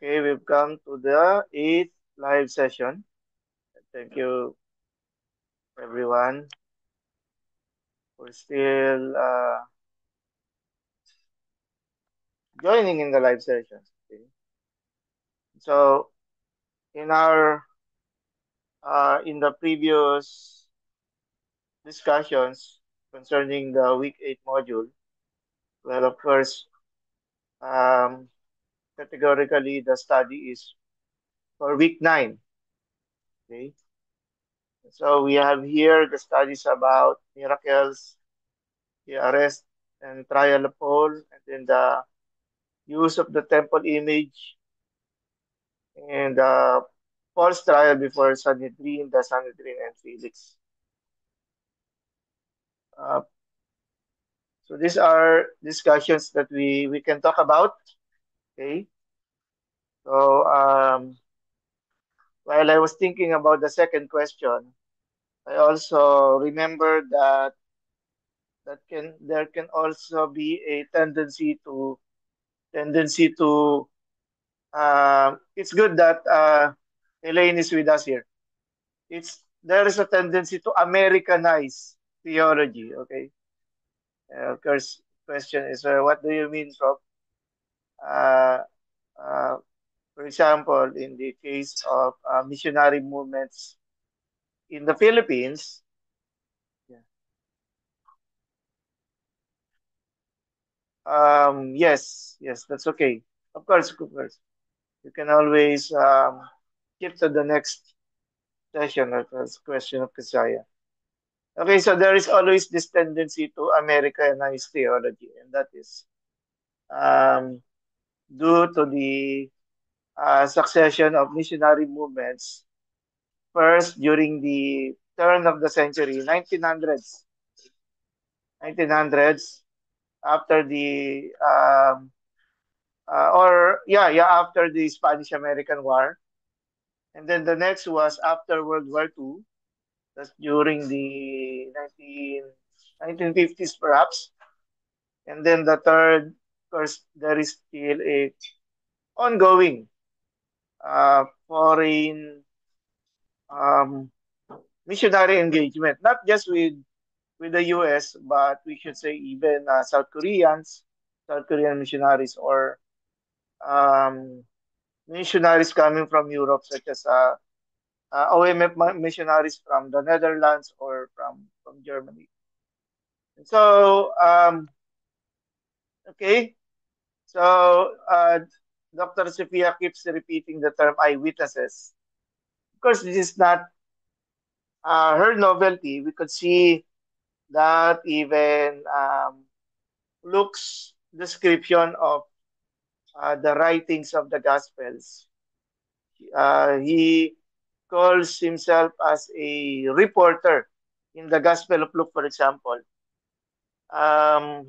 Okay, we've come to the eighth live session. Thank you, everyone, for still joining in the live sessions. Okay. So, in our in the previous discussions concerning the week eight module, well, of course, um, categorically the study is for week nine. Okay. So we have here the studies about miracles, the arrest and trial of Paul, and then the use of the temple image and Paul's trial before Sanhedrin, the Sanhedrin and Felix. Uh, so these are discussions that we can talk about. Okay. So while I was thinking about the second question, I also remember that there can also be a tendency to it's good that Elaine is with us here. There is a tendency to Americanize theology. Okay, of course, question is what do you mean, Prof? Uh, uh, for example, in the case of missionary movements in the Philippines, yeah. Yes, that's okay. Of course, you can always skip to the next session. That's question of Kasaya. Okay, so there is always this tendency to Americanize theology, and that is um, due to the succession of missionary movements, first during the turn of the century, 1900s, after the, after the Spanish-American War. And then the next was after World War II, that's during the 1950s perhaps. And then the third, of course, there is still a ongoing foreign um, missionary engagement, not just with the U.S., but we should say even South Korean missionaries, or um, missionaries coming from Europe, such as OMF missionaries from the Netherlands or from Germany. So, okay, so Dr. Sophia keeps repeating the term eyewitnesses. Of course, this is not her novelty. We could see that even Luke's description of the writings of the Gospels. He calls himself as a reporter in the Gospel of Luke, for example.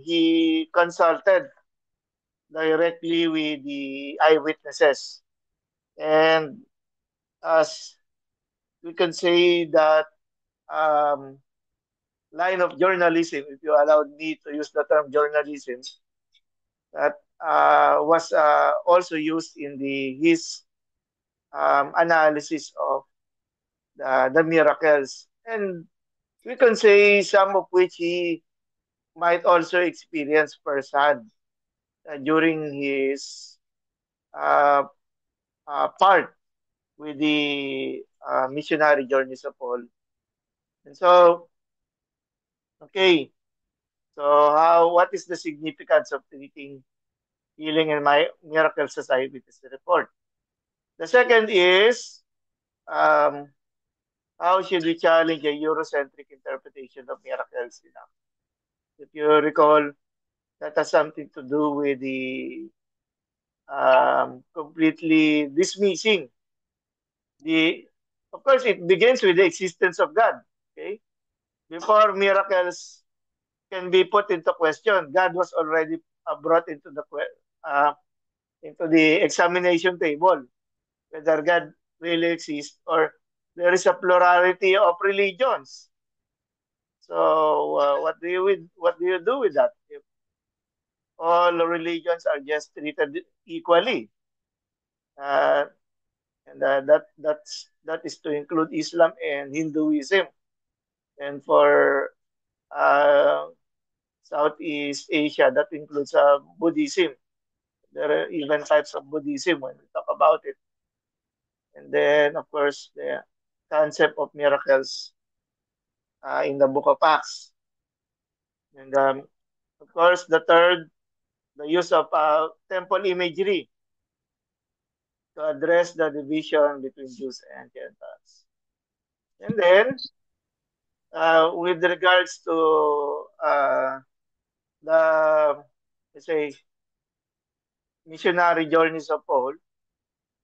He consulted directly with the eyewitnesses. And as we can say that um, line of journalism, if you allowed me to use the term journalism, that was also used in his analysis of the miracles. And we can say some of which he might also experience firsthand during his uh, part with the missionary journeys of Paul. And so, okay, so what is the significance of treating healing and my miracles as eyewitness report? The second is um, how should we challenge a Eurocentric interpretation of miracles? If you recall, that has something to do with the completely dismissing the. Of course, it begins with the existence of God. Okay, before miracles can be put into question, God was already brought uh, into the examination table, whether God really exists or there is a plurality of religions. So what do you do with that? If all religions are just treated equally, uh, and that is to include Islam and Hinduism. And for uh, Southeast Asia, that includes Buddhism. There are even types of Buddhism when we talk about it. And then, of course, the concept of miracles in the Book of Acts. And of course, the third, the use of temple imagery to address the division between Jews and Gentiles. And then, with regards to the, let's say, missionary journeys of Paul,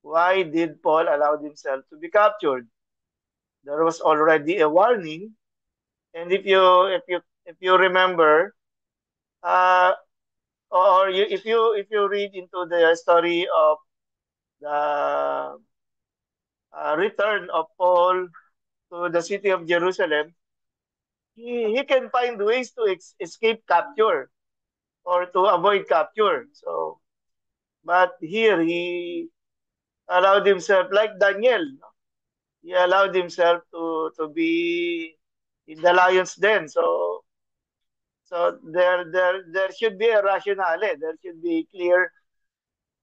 why did Paul allow himself to be captured? There was already a warning, and if you remember, uh, or if you read into the story of the return of Paul to the city of Jerusalem, he can find ways to escape capture or to avoid capture. So, but here he allowed himself, like Daniel, no? He allowed himself to be in the lion's den. So there should be a rationale. There should be clear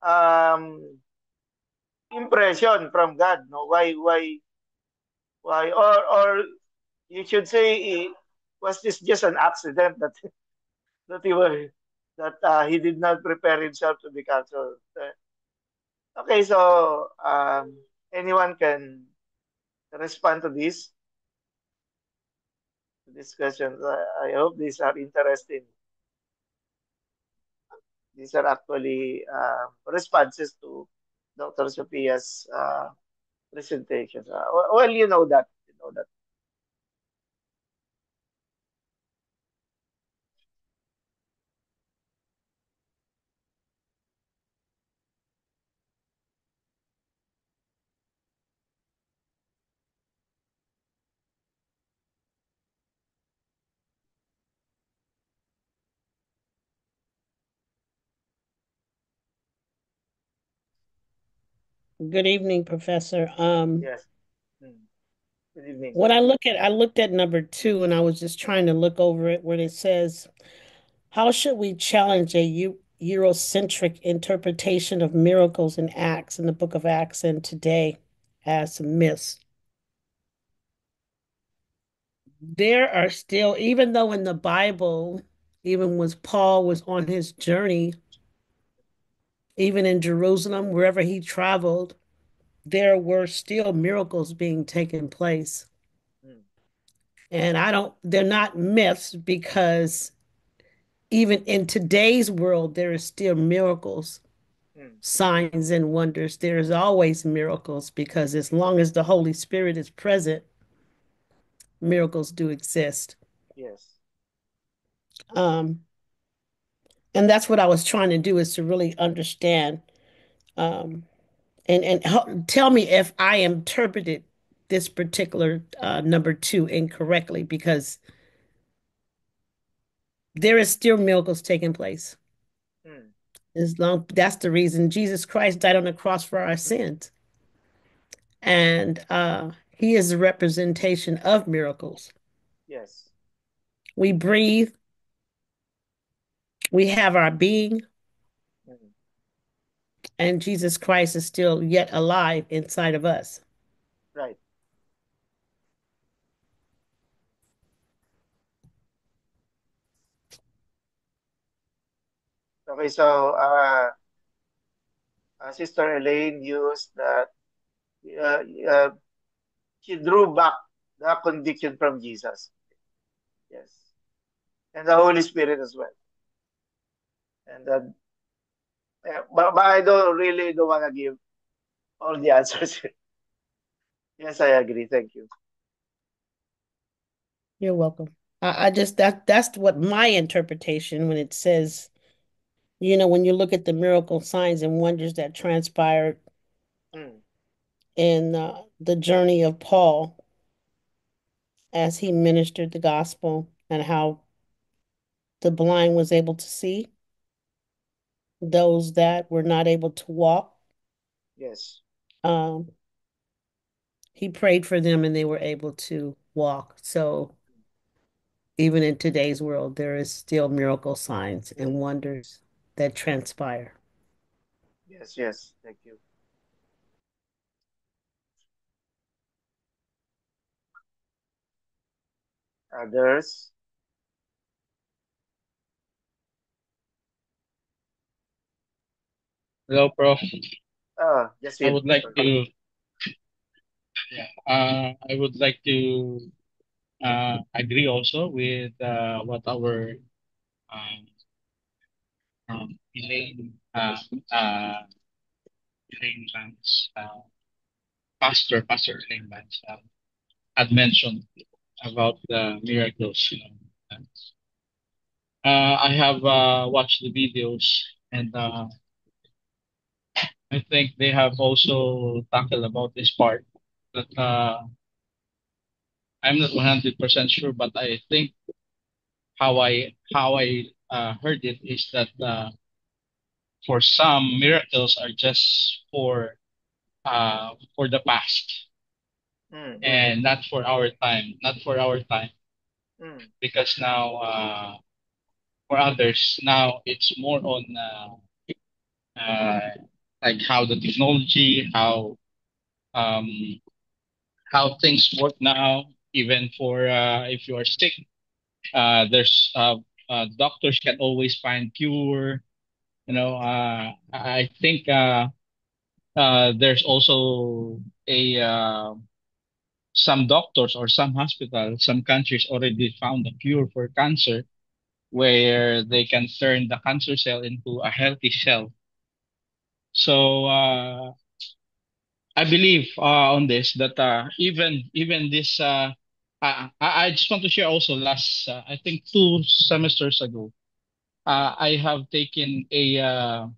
um, impression from God. No, why or you should say, was this just an accident that that he was that he did not prepare himself to be captured? Okay, so anyone can respond to these questions. I hope these are interesting. These are actually responses to Dr. Sophia's presentation. Well, you know that. You know that. Good evening, Professor. Yes. Mm. Good evening. What I looked at number two, and I was just trying to look over it where it says, how should we challenge a Eurocentric interpretation of miracles and acts in the book of Acts and today as myths? There are still, even though in the Bible, even when Paul was on his journey, even in Jerusalem, wherever he traveled, there were still miracles being taken place. Mm. And they're not myths because even in today's world, there is still miracles, Mm. signs, and wonders. There is always miracles because as long as the Holy Spirit is present, miracles do exist. Yes. Um, and that's what I was trying to do is to really understand um, and tell me if I interpreted this particular number two incorrectly because there is still miracles taking place. Mm. As long that's the reason Jesus Christ died on the cross for our sins. And he is a representation of miracles. Yes. We breathe, we have our being, Mm. and Jesus Christ is still yet alive inside of us. Right. Okay. So Sister Elaine used that uh, uh, she drew back the conviction from Jesus. Yes. And the Holy Spirit as well. And but I don't want to give all the answers. Yes, I agree. Thank you. You're welcome. I just that's what my interpretation when it says, when you look at the miracle signs and wonders that transpired Mm. in the journey of Paul as he ministered the gospel and how the blind was able to see, those that were not able to walk, Yes. Um, he prayed for them and they were able to walk. So even in today's world, there is still miracle signs and wonders that transpire. Yes. Yes. Thank you. Others. Hello, Prof. That's I it. would like Sorry. to, yeah, I would like to agree also with what our um, Elaine, Elaine Vance, Pastor Elaine Vance, had mentioned about the miracles. I have watched the videos, and I think they have also tackled about this part. But I'm not 100% sure, but I think how I heard it is that for some miracles are just for the past Mm, and not for our time, not for our time, mm, because now for others now it's more on uh, like how the technology, um, how things work now. Even for if you are sick, there's doctors can always find cure. I think there's also a some doctors or some hospitals, some countries already found a cure for cancer where they can turn the cancer cell into a healthy cell. So I believe on this that even this I just want to share also last I think 2 semesters ago I have taken a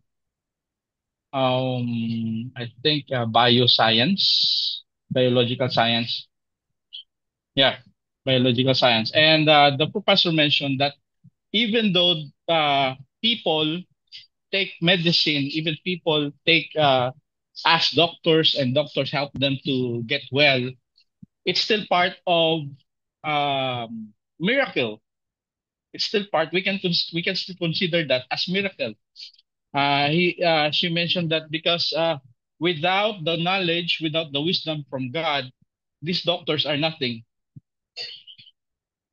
I think biological science, yeah, biological science, and the professor mentioned that even though people take medicine, even people take ask doctors and doctors help them to get well, it's still part of miracle. It's still part. We can still consider that as miracle. He She mentioned that because without the knowledge, without the wisdom from God, these doctors are nothing.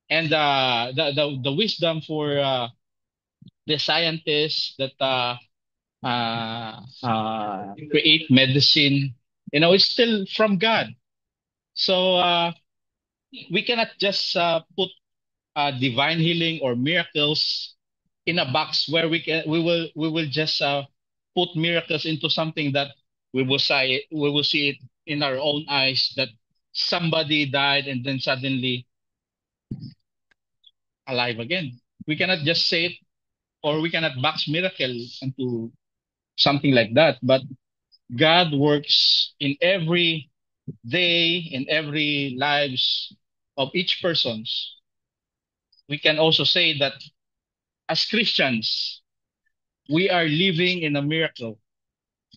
And the wisdom for the scientists that create medicine, it's still from God. So we cannot just put divine healing or miracles in a box where we will just put miracles into something that we will see it in our own eyes that somebody died and then suddenly alive again. We cannot just say it, or we cannot box miracle into something like that. But God works in every day, in every lives of each persons. We can also say that as Christians, we are living in a miracle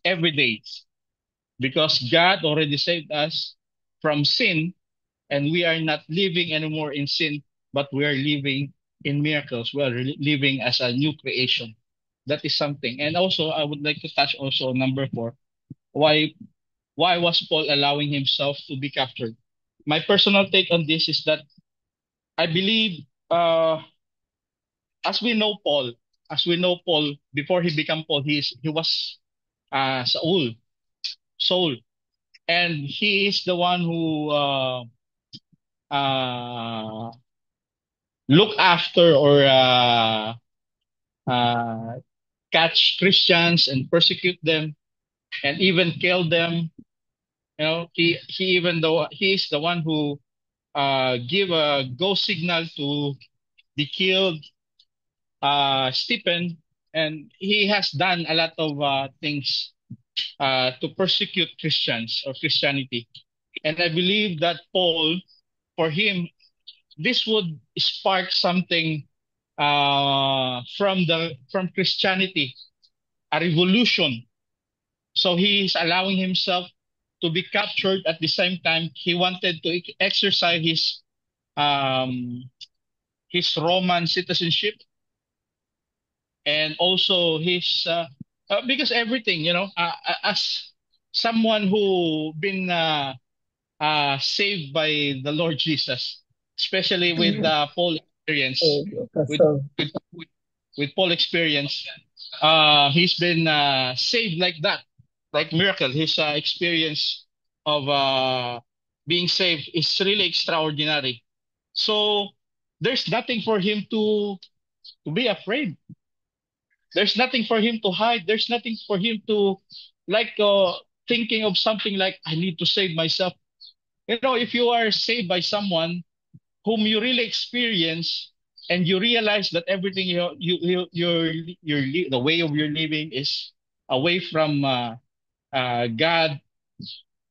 every day because God already saved us from sin, and we are not living anymore in sin, but we are living in miracles. We are living as a new creation. That is something. And also, I would like to touch also on number 4. Why why was Paul allowing himself to be captured? My personal take on this is that I believe, as we know Paul, before he became Paul, he was Saul, and he is the one who uh, look after or uh, catch Christians and persecute them and even kill them. He even though he is the one who give a go signal to be killed Stephen, and he has done a lot of things to persecute Christians or Christianity. And I believe that Paul, for him, this would spark something from Christianity, a revolution, So he's allowing himself to be captured. At the same time, he wanted to exercise um, his Roman citizenship, and also his because everything, as someone who been saved by the Lord Jesus, especially with Mhm. Paul experience, Oh, that's with so. with, with Paul experience, he's been saved like that, like miracle. His experience of being saved is really extraordinary. So there's nothing for him to be afraid. There's nothing for him to hide. There's nothing for him to like thinking of something like I need to save myself. If you are saved by someone whom you really experience and you realize that everything the way of your living is away from God,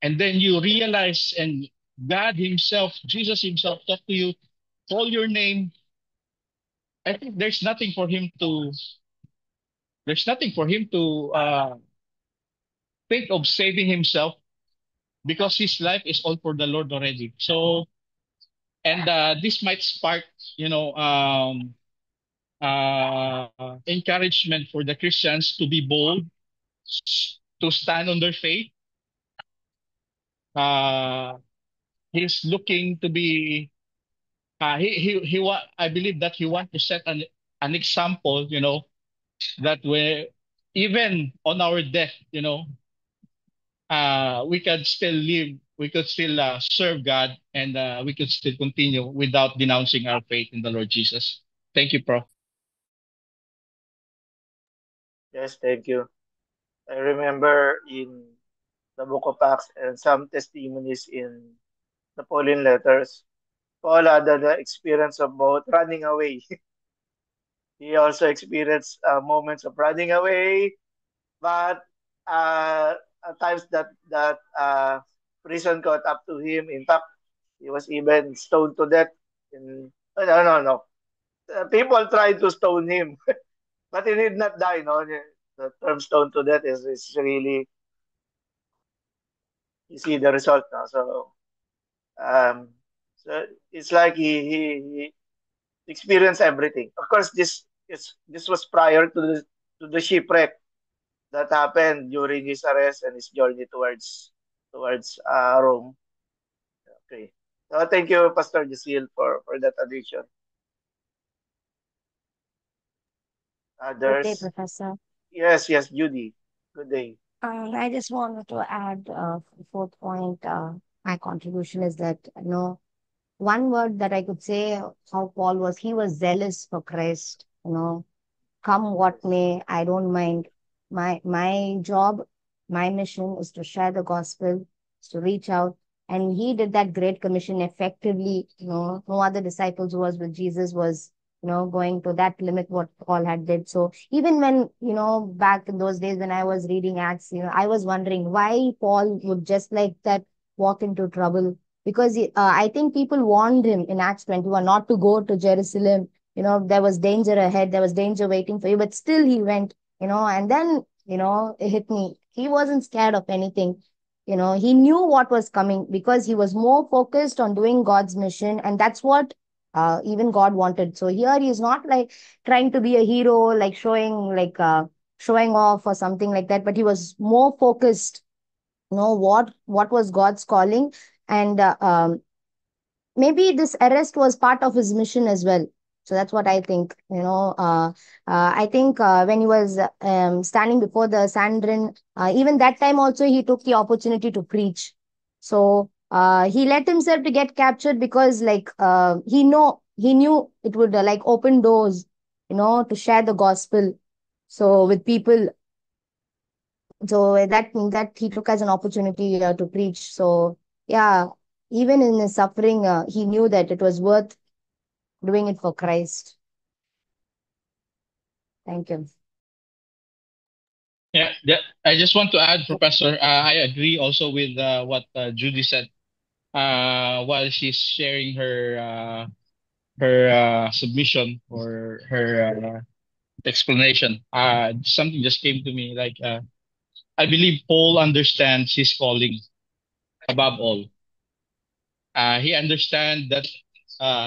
and then you realize and God Himself, Jesus Himself, talk to you, call your name. I think there's nothing for him to think of saving himself because his life is all for the Lord already. So, and this might spark, you know, encouragement for the Christians to be bold, to stand on their faith. Uh, he's looking to be, I believe that he want to set an example, that where even on our death, we could still live, we could still serve God, and we could still continue without denouncing our faith in the Lord Jesus. Thank you, Pro. Yes, thank you. I remember in the Book of Acts and some testimonies in the Pauline letters, Paul had the experience of both running away. He also experienced moments of running away, but uh, at times that prison caught up to him. In fact, he was even stoned to death. No, no, no. People tried to stone him, but he did not die. No, the term stoned to death is really, you see the result now. Um, so it's like he experienced everything. Of course, this was prior to the shipwreck that happened during his arrest and his journey towards Rome. Okay. So thank you, Pastor Jasil, for that addition. Good day, Others? Professor. Yes, yes, Judy. Good day. I just wanted to add fourth point. My contribution is that one word that I could say how Paul was. He was zealous for Christ. Come what Yes. may, I don't mind. My job, my mission is to share the gospel, is to reach out. And he did that great commission effectively. No other disciples who was with Jesus was, going to that limit what Paul had did. So even when, back in those days when I was reading Acts, I was wondering why Paul would just like that walk into trouble. Because I think people warned him in Acts 21 not to go to Jerusalem. There was danger ahead, there was danger waiting for you, but still he went, and then, it hit me. He wasn't scared of anything. He knew what was coming because he was more focused on doing God's mission, and that's what even God wanted. So here he is not like trying to be a hero, like showing off or something like that, but he was more focused, what was God's calling. And maybe this arrest was part of his mission as well. So that's what I think. I think when he was standing before the Sanhedrin, even that time also he took the opportunity to preach. So he let himself to get captured because he knew it would like open doors, to share the gospel. So with people, so that he took as an opportunity to preach. So yeah, even in his suffering, he knew that it was worth doing it for Christ. Thank you. Yeah. I just want to add, Professor. I agree also with what Judy said while she's sharing her submission or her explanation. Something just came to me like I believe Paul understands his calling above all. He understands that,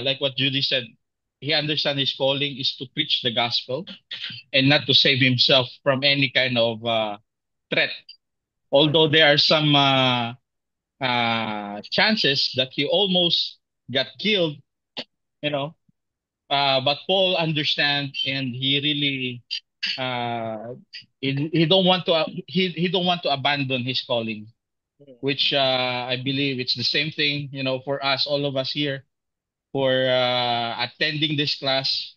like what Judy said, he understands his calling is to preach the gospel and not to save himself from any kind of threat. Although there are some chances that he almost got killed, you know, but Paul understands and he really he don't want to he don't want to abandon his calling, which I believe it's the same thing, for us, all of us here, for attending this class.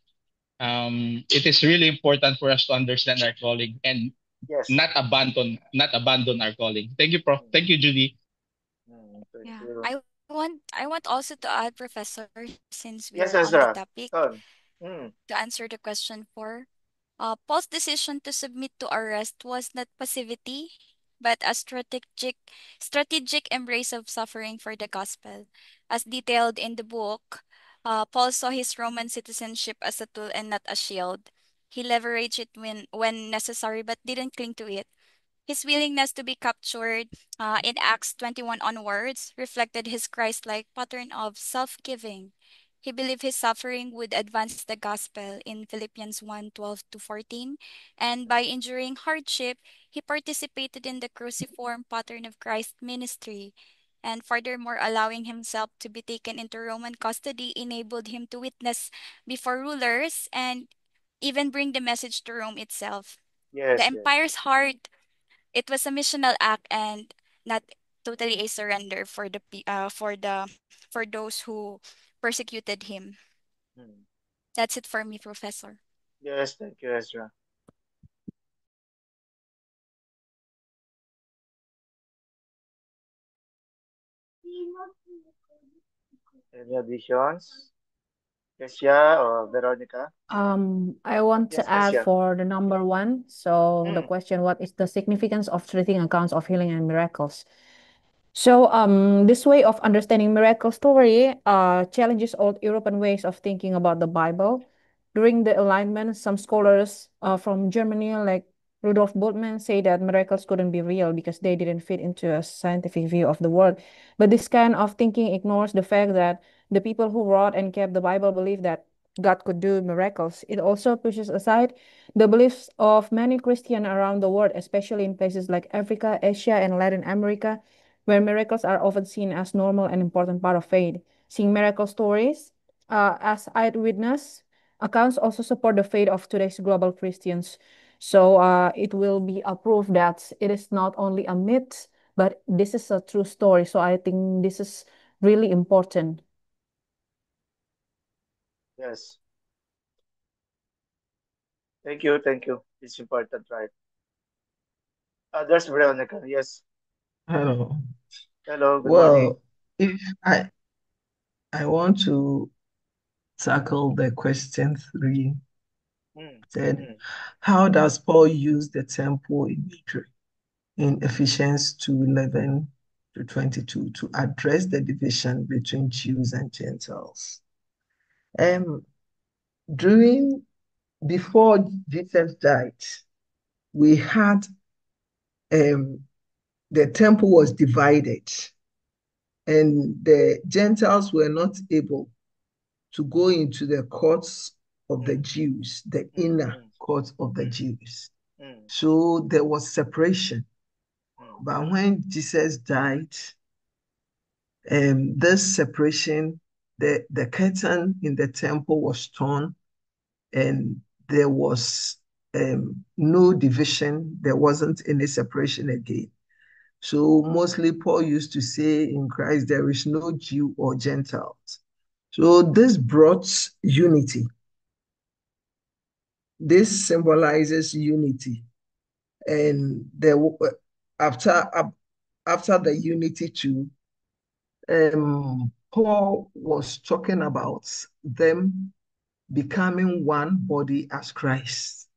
It is really important for us to understand our calling and Yes. not abandon our calling. Thank you, Prof. Thank you, Judy. Thank Yeah. you. I want also to add, Professor, since we Yes, are on the Ezra. topic, Son. Mm. to answer the question for Paul's decision to submit to arrest was not passivity, but a strategic embrace of suffering for the gospel. As detailed in the book, Paul saw his Roman citizenship as a tool and not a shield. He leveraged it when necessary, but didn't cling to it. His willingness to be captured in Acts 21 onwards reflected his Christ like pattern of self giving. He believed his suffering would advance the gospel in Philippians 1:12-14, and by enduring hardship, he participated in the cruciform pattern of Christ's ministry. And furthermore, allowing himself to be taken into Roman custody enabled him to witness before rulers and even bring the message to Rome itself. The Yes, yes. empire's heart, it was a missional act and not totally a surrender for for those who persecuted him. Mm. That's it for me, Professor. Yes, thank you, Ezra. Any additions? Kesia or Veronica? I want to Yes, add Kesia. for the number one. So the Mm. question, what is the significance of treating accounts of healing and miracles? So, this way of understanding miracle story challenges old European ways of thinking about the Bible. During the Enlightenment, some scholars from Germany, like Rudolf Bultmann, say that miracles couldn't be real because they didn't fit into a scientific view of the world. But this kind of thinking ignores the fact that the people who wrote and kept the Bible believed that God could do miracles. It also pushes aside the beliefs of many Christians around the world, especially in places like Africa, Asia, and Latin America where miracles are often seen as normal and important part of faith. Seeing miracle stories as eyewitness accounts also support the faith of today's global Christians. So it will be a proof that it is not only a myth, but this is a true story. So I think this is really important. Yes. Thank you, thank you. It's important, right? There's Veronica. Yes. Hello. Hello, good morning. Well, if I want to tackle the question three, Mm. said, Mm. how does Paul use the temple imagery in Ephesians 2:11-22 to address the division between Jews and Gentiles? Um, during before Jesus died, we had the temple was divided, and the Gentiles were not able to go into the courts of the Mm. Jews, the Mm. inner Mm. courts of the Mm. Jews. Mm. So there was separation. Mm. But when Jesus died, this separation, the curtain in the temple was torn, and there was no division. There wasn't any separation again. So mostly Paul used to say in Christ, there is no Jew or Gentiles. So this brought unity. This symbolizes unity. And there, after, after the unity too, Paul was talking about them becoming one body as Christ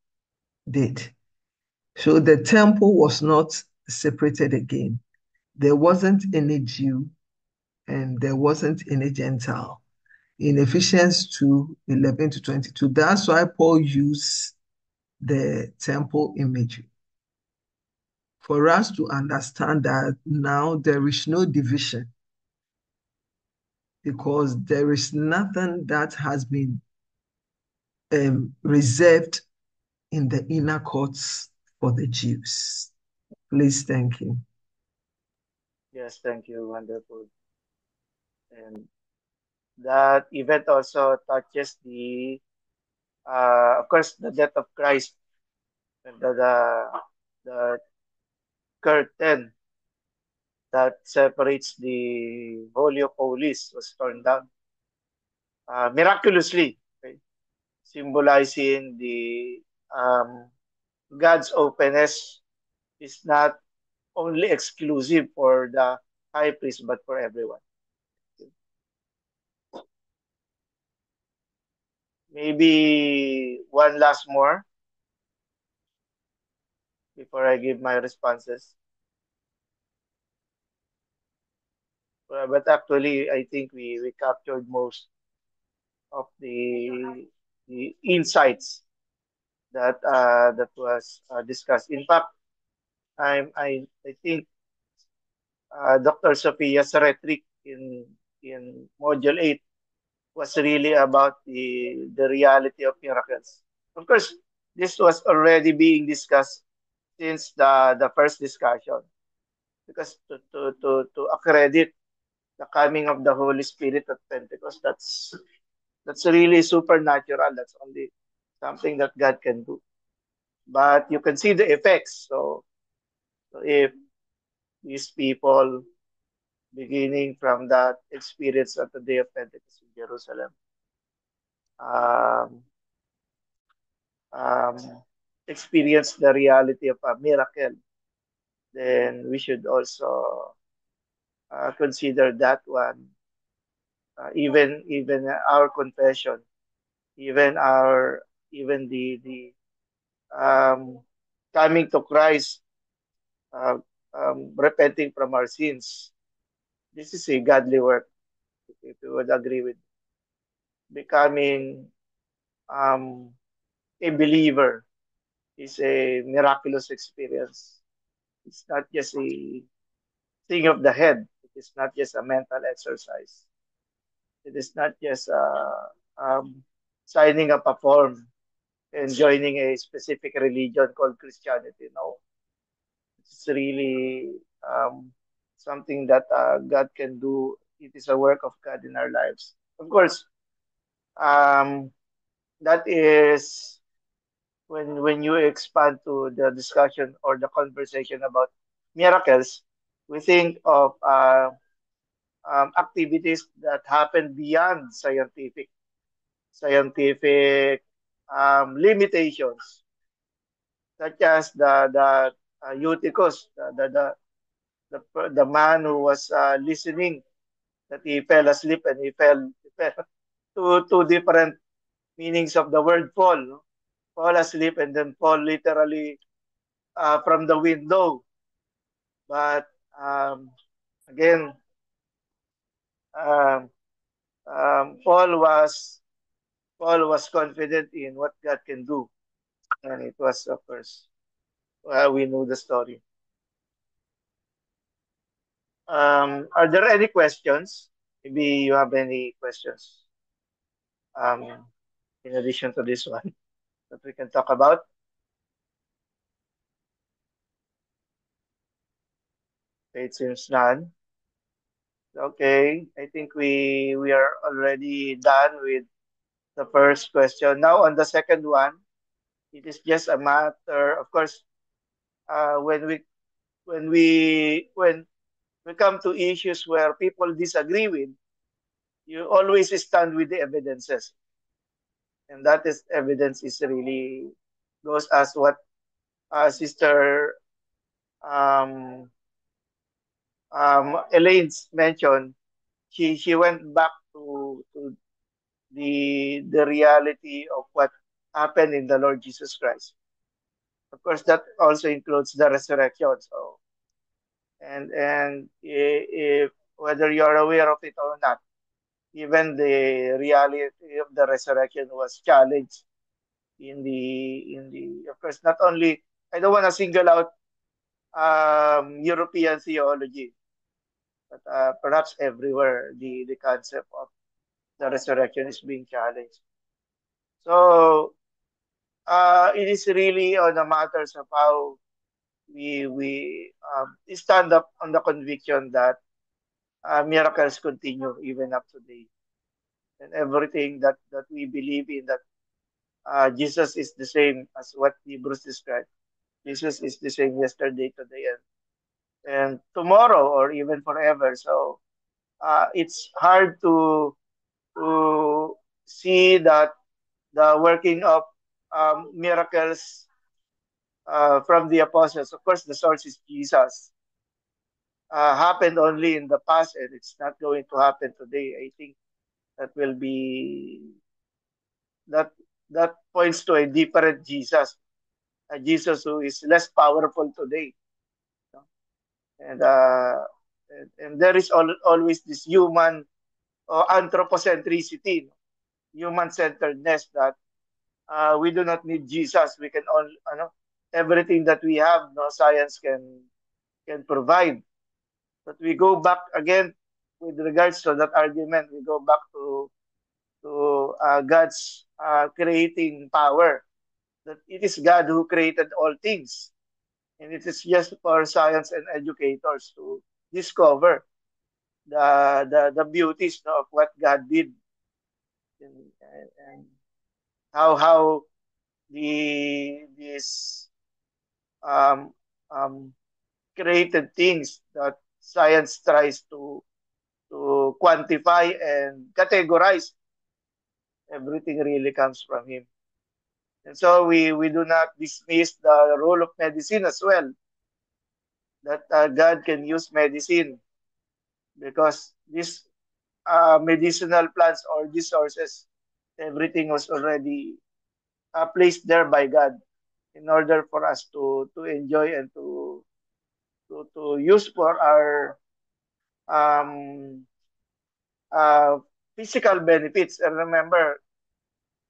did. So the temple was not separated again. There wasn't any Jew and there wasn't any Gentile. In Ephesians 2:11-22, that's why Paul used the temple imagery. for us to understand that now there is no division, because there is nothing that has been reserved in the inner courts for the Jews. Please, thank you. Yes, thank you. Wonderful. And that event also touches of course, the death of Christ, and the curtain that separates the Holy of Holies was torn down miraculously, okay? Symbolizing the God's openness is not only exclusive for the high priest, but for everyone. Maybe one last more before I give my responses. But actually, I think we captured most of the insights that was discussed. In fact, I think Dr. Sophia's rhetoric in Module 8 was really about the reality of miracles. Of course, this was already being discussed since the first discussion, because to accredit the coming of the Holy Spirit at Pentecost, that's really supernatural. That's only something that God can do. But you can see the effects. So if these people, beginning from that experience at the day of Pentecost in Jerusalem, um, um, experience the reality of a miracle, then we should also consider that one. Even our confession, even our even the um, coming to Christ, uh, repenting from our sins. This is a godly work. If you would agree with becoming um, a believer is a miraculous experience. It's not just a thing of the head. It is not just a mental exercise. It is not just signing up a form and joining a specific religion called Christianity. No, it's really something that God can do. It is a work of God in our lives. Of course, um, that is when you expand to the discussion or the conversation about miracles, we think of activities that happen beyond scientific limitations, such as the Eutychus, the man who was listening, that he fell asleep and he fell two different meanings of the word fall. No? Fall asleep and then fall literally from the window. But again, um, Paul was confident in what God can do, and it was, of course, we know the story. Are there any questions? Maybe you have any questions um, in addition to this one that we can talk about? It seems none. Okay, I think we are already done with the first question. Now on the second one, it is just a matter, of course, when we come to issues where people disagree with, you always stand with the evidences, and that is evidence is really goes as what Sister um, Elaine's mentioned. She went back to the reality of what happened in the Lord Jesus Christ. Of course, that also includes the resurrection. So, and if whether you're aware of it or not, even the reality of the resurrection was challenged in the of course, not only, I don't want to single out European theology, but perhaps everywhere the concept of the resurrection is being challenged. So it is really on the matters of how we stand up on the conviction that miracles continue even up to today, and everything that we believe in, that Jesus is the same as what Hebrews described. Jesus is the same yesterday, today, and tomorrow, or even forever. So it's hard to see that the working of miracles from the apostles. Of course, the source is Jesus. Happened only in the past, and it's not going to happen today. I think that will be that that points to a different Jesus, a Jesus who is less powerful today. No? And and there is always this human or anthropocentricity, human centeredness, that we do not need Jesus. We can all, everything that we have, no science can provide. But we go back again with regards to that argument. We go back to God's creating power. That it is God who created all things, and it is just for science and educators to discover the beauties, no, of what God did, and how these um, um, created things that science tries to quantify and categorize. Everything really comes from Him. And so we do not dismiss the role of medicine as well, that God can use medicine, because these medicinal plants or these sources, everything was already placed there by God in order for us to enjoy and to use for our um, uh, physical benefits. And remember,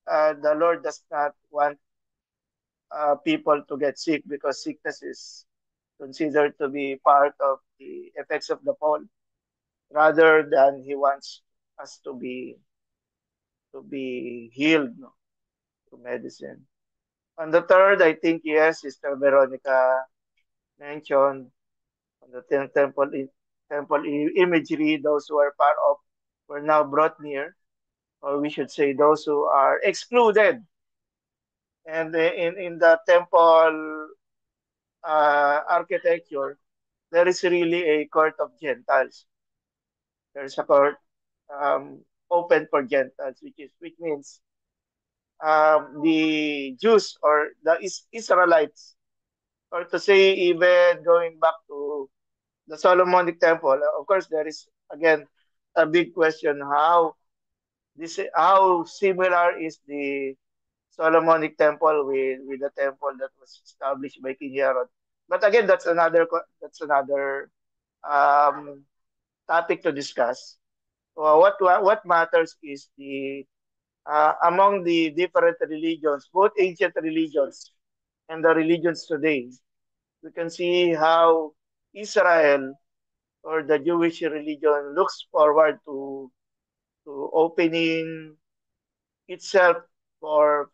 the Lord does not want people to get sick, because sickness is considered to be part of the effects of the fall, rather than He wants us to be healed, no, through medicine. On the third, I think, yes, Sister Veronica mentioned on the temple imagery. Those who are part of were now brought near, or we should say, those who are excluded. And in the temple architecture, there is really a court of Gentiles. There's a court open for Gentiles, which means the Jews or the Israelites, or to say, even going back to the Solomonic Temple. Of course, there is again a big question how similar is the Solomonic Temple with the temple that was established by King Herod. But again, that's another um, topic to discuss. What matters is the among the different religions, both ancient religions and the religions today, we can see how Israel, or the Jewish religion, looks forward to opening itself for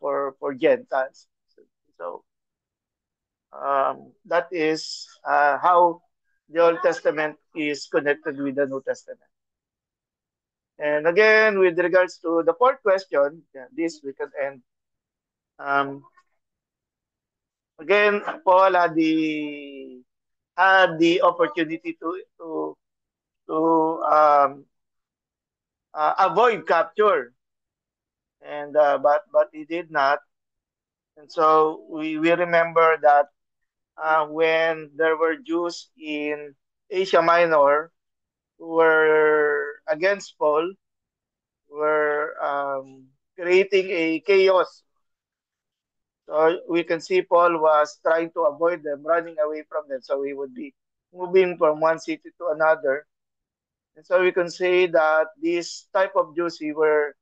Gentiles. So that is how the Old Testament is connected with the New Testament. And again, with regards to the fourth question, yeah, this we can end. Um, Again, Paul had the opportunity to avoid capture, and but he did not. And so we remember that when there were Jews in Asia Minor who were against Paul, were creating a chaos. So we can see Paul was trying to avoid them, running away from them. So he would be moving from one city to another. And so we can say that this type of Jews, were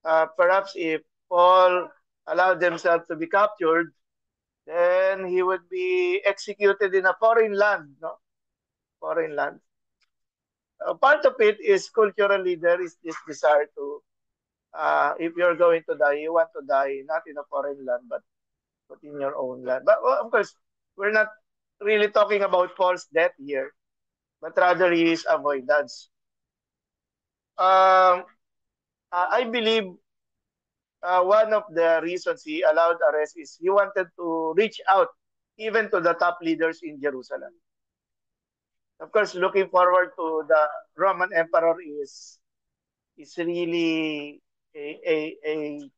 perhaps, if Paul allowed themselves to be captured, then he would be executed in a foreign land, no? Foreign land. Part of it is culturally there is this desire to, if you're going to die, you want to die not in a foreign land, but in your own land. But well, of course, we're not really talking about false death here, but rather his avoidance. Um, I believe one of the reasons he allowed arrest is he wanted to reach out even to the top leaders in Jerusalem. Of course, looking forward to the Roman Emperor is really a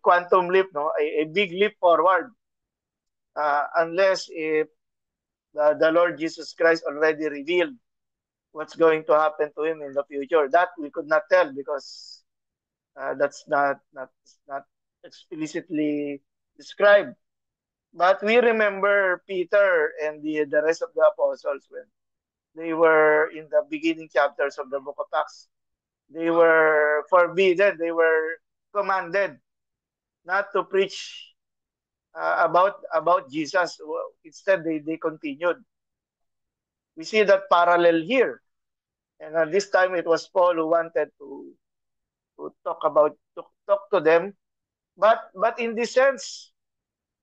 quantum leap, no, a big leap forward. Unless if the Lord Jesus Christ already revealed what's going to happen to him in the future. That we could not tell because that's not explicitly described. But we remember Peter and the rest of the apostles when they were in the beginning chapters of the book of Acts. They were forbidden, they were commanded not to preach about Jesus. Instead, they continued. We see that parallel here. And this time it was Paul who wanted to talk to them. But in this sense,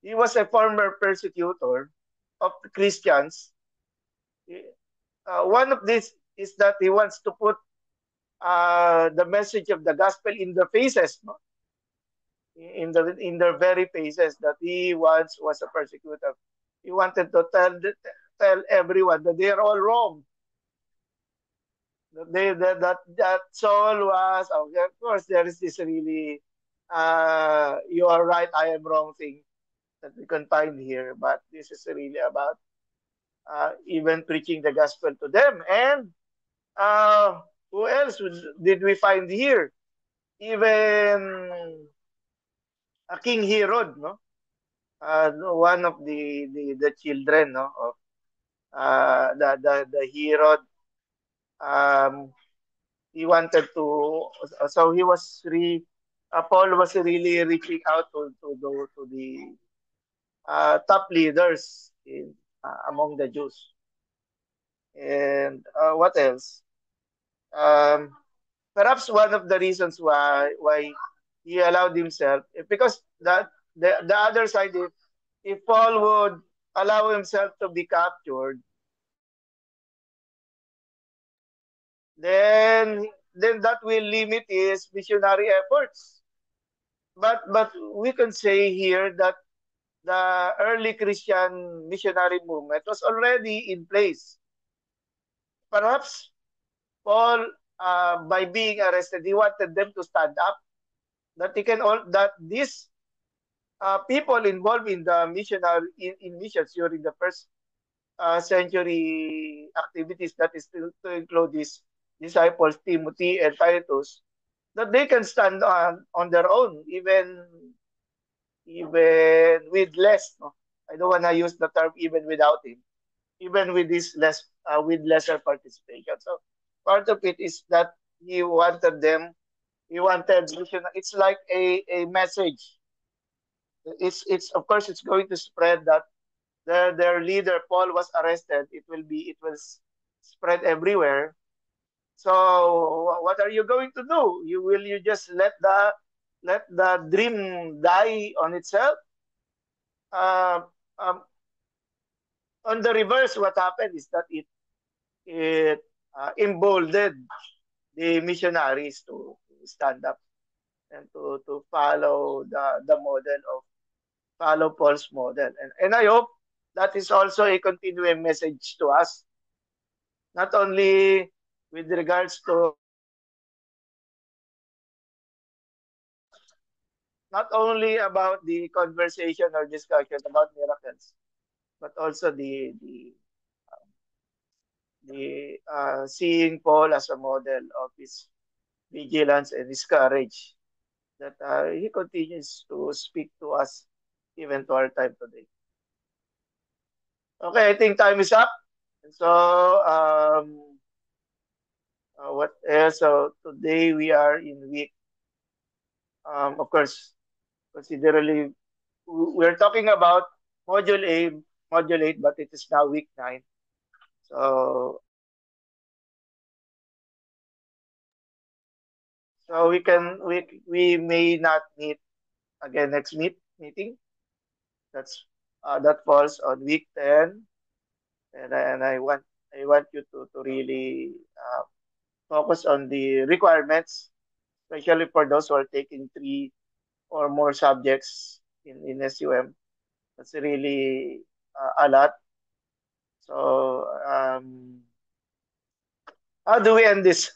he was a former persecutor of the Christians. One of this is that he wants to put the message of the gospel in the faces, no? In their very faces that he once was a persecutor. He wanted to tell everyone that they are all wrong. That Saul was, okay, of course, there is this really, you are right, I am wrong thing that we can find here, but this is really about even preaching the gospel to them. And who else did we find here? Even King Herod, no? One of the children, no, of the Herod. Um, he wanted to, so he was Paul was really reaching out to the top leaders among the Jews. And what else? Um, Perhaps one of the reasons why he allowed himself, because the other side, if Paul would allow himself to be captured, then that will limit his missionary efforts. But we can say here that the early Christian missionary movement was already in place. Perhaps Paul, by being arrested, he wanted them to stand up. That these people involved in the missionary in missions during the first century activities, that is to include these disciples Timothy and Titus, that they can stand on their own, even with less. No? I don't want to use the term even without him, even with this less with lesser participation. So part of it is that he wanted them. He wanted mission. It's like a message. It's of course it's going to spread that their leader Paul was arrested. It will spread everywhere. So what are you going to do? You just let the dream die on itself? Uh, um, on the reverse, what happened is that it emboldened the missionaries to stand up and to follow the model of follow Paul's model. And I hope that is also a continuing message to us, not only with regards to not only about the conversation or discussion about miracles, but also the seeing Paul as a model of his vigilance and his courage that he continues to speak to us even to our time today. Okay, I think time is up. And so, what else? So today we are in week, of course, considerably we're talking about module A, module 8, but it is now week 9. So we may not meet again next meeting. That falls on week 10, and I want you to really focus on the requirements, especially for those who are taking 3 or more subjects in SUM. That's really a lot. So how do we end this?